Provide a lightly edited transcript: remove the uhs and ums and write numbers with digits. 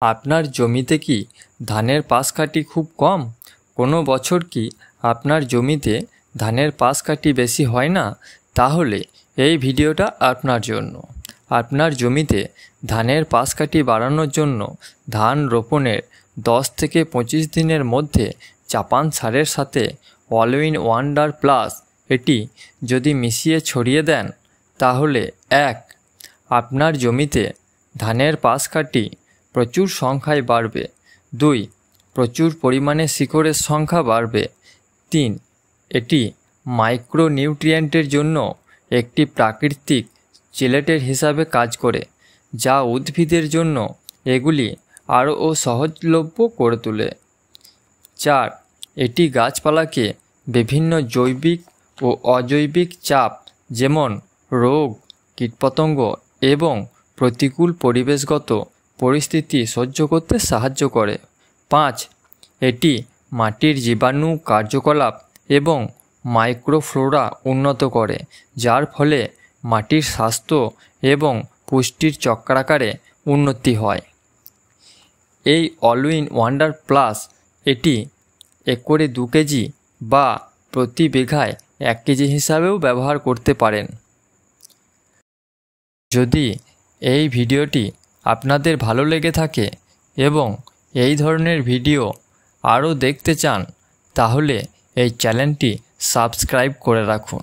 আপনার জমিতে কি ধানের পাশ কাটি খুব কম? কোনো বছর কি আপনার জমিতে ধানের পাশ কাটি বেশি হয় না? তাহলে এই ভিডিওটা আপনার জন্য। আপনার জমিতে ধানের পাশ কাটি বাড়ানোর জন্য ধান রোপণের 10 থেকে 25 দিনের মধ্যে চাপান সারের সাথে অল ইন ওয়ান্ডার প্লাস এটি যদি মিশিয়ে ছড়িয়ে দেন তাহলে 1. আপনার জমিতে ধানের পাশ কাটি প্রচুর সংখ্যায় বাড়বে। 2. প্রচুর পরিমাণে শিকড়ের সংখ্যা বাড়বে। 3. এটি মাইক্রোনিউট্রিয়েন্টের জন্য একটি প্রাকৃতিক চেলেটের হিসাবে কাজ করে, যা উদ্ভিদের জন্য এগুলি আরও সহজলভ্য করে তোলে। 4. এটি গাছপালাকে বিভিন্ন জৈবিক ও অজৈবিক চাপ যেমন রোগ, কীটপতঙ্গ এবং প্রতিকূল পরিবেশগত পরিস্থিতি সহ্য করতে সাহায্য করে। 5. এটি মাটির জীবাণু কার্যকলাপ এবং মাইক্রোফ্লোরা উন্নত করে, যার ফলে মাটির স্বাস্থ্য এবং পুষ্টির চক্রাকারে উন্নতি হয়। এই অল ইন ওয়ান্ডার প্লাস এটি একরে 2 কেজি বা প্রতি বিঘায় 1 কেজি হিসাবেও ব্যবহার করতে পারেন। যদি এই ভিডিওটি আপনাদের ভালো লেগে থাকে এবং এই ধরনের ভিডিও আরও দেখতে চান তাহলে এই চ্যানেলটি সাবস্ক্রাইব করে রাখুন।